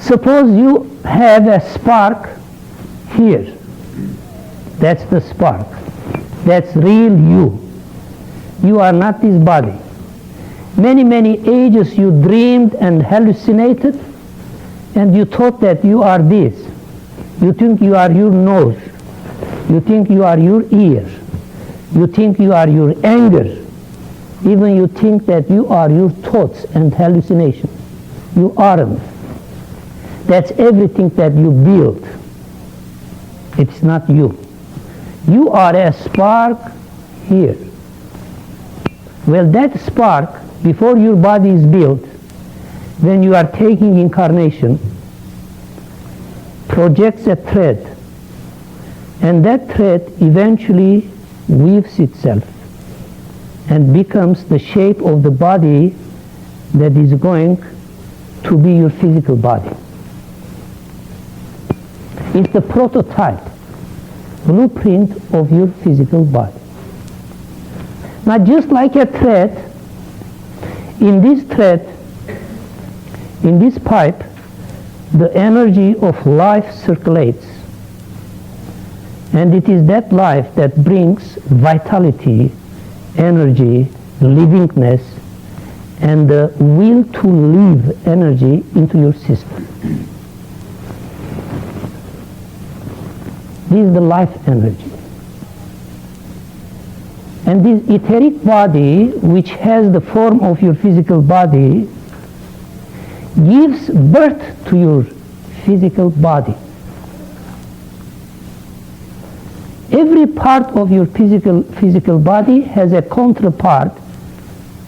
Suppose you have a spark here. That's the spark. That's real you. You are not this body. Many ages you dreamed and hallucinated, and you thought that you are this. You think you are your nose. You think you are your ear. You think you are your anger. Even you think that you are your thoughts and hallucinations. You aren't. That's everything that you build. It's not you. You are a spark here. Well, that spark, before your body is built, when you are taking incarnation, projects a thread. And that thread eventually weaves itself and becomes the shape of the body that is going to be your physical body. It's the prototype, blueprint of your physical body. Now, just like a thread, in this pipe, the energy of life circulates. And it is that life that brings vitality, energy, livingness, and the will to live energy into your system. This is the life energy. And this etheric body, which has the form of your physical body, gives birth to your physical body. Every part of your physical body has a counterpart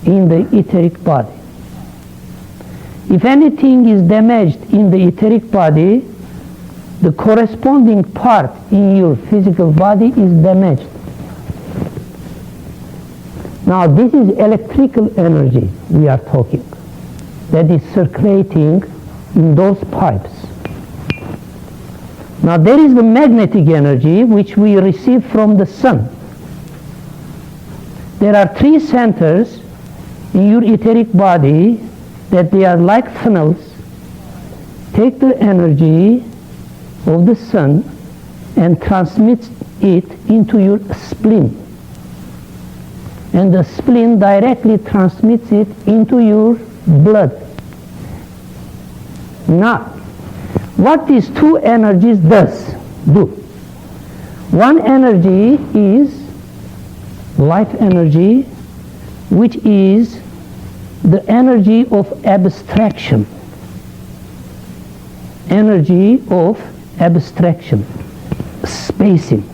in the etheric body. If anything is damaged in the etheric body, the corresponding part in your physical body is damaged. Now, this is electrical energy we are talking, that is circulating in those pipes. Now, there is the magnetic energy which we receive from the sun. There are 3 centers in your etheric body that they are like funnels. Take the energy of the sun and transmits it into your spleen. And the spleen directly transmits it into your blood. Now, what these 2 energies do? One energy is life energy, which is the energy of abstraction. Energy of abstraction, spacing.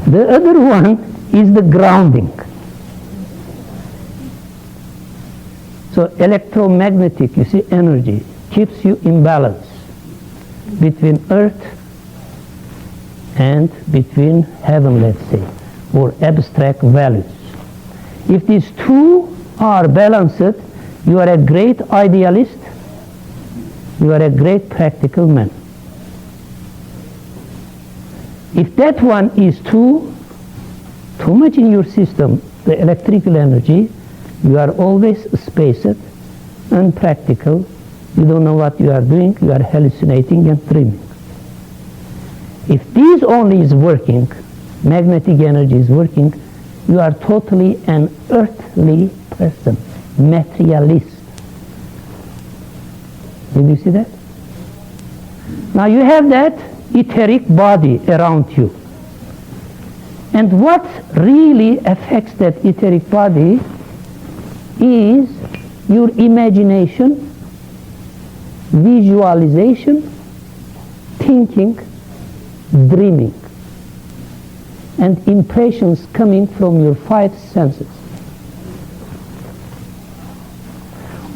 The other one is the grounding. So electromagnetic, you see, energy keeps you in balance between earth and between heaven, let's say, or abstract values. If these 2 are balanced, you are a great idealist, you are a great practical man. If that one is too much in your system, the electrical energy, you are always spaced, unpractical, you don't know what you are doing, you are hallucinating and dreaming. If this only is working, magnetic energy is working, you are totally an earthly person, materialist. Did you see that? Now you have that etheric body around you. And what really affects that etheric body is your imagination, visualization, thinking, dreaming, and impressions coming from your 5 senses.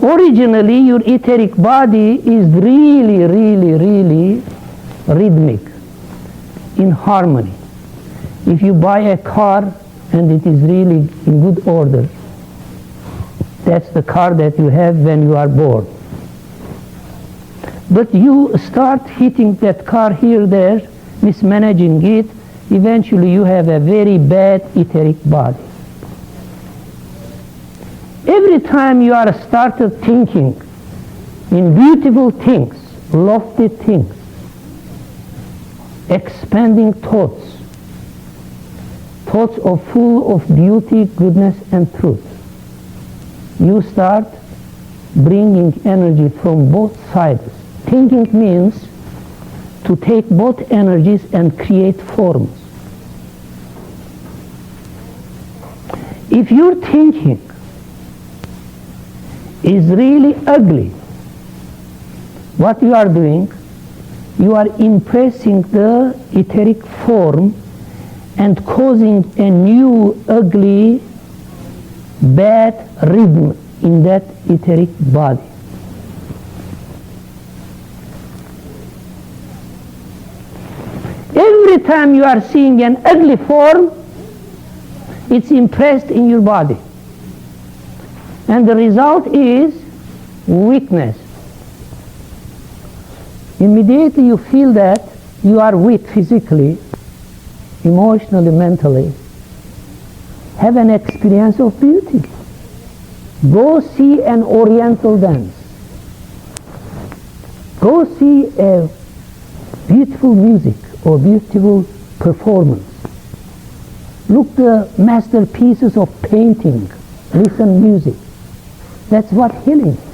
Originally, your etheric body is really, really, really rhythmic, in harmony. If you buy a car and it is really in good order, that's the car that you have when you are born. But you start hitting that car here, there, mismanaging it, eventually you have a very bad etheric body. Every time you are started thinking in beautiful things, lofty things, expanding thoughts of full of beauty, goodness, and truth, you start bringing energy from both sides. Thinking means to take both energies and create forms. If your thinking is really ugly, what you are doing, you are impressing the etheric form and causing a new ugly, bad rhythm in that etheric body. Every time you are seeing an ugly form, it's impressed in your body. And the result is weakness. Immediately you feel that you are weak physically, emotionally, mentally. Have an experience of beauty. Go see an oriental dance. Go see a beautiful music or beautiful performance. Look the masterpieces of painting, listen music. That's what healing is.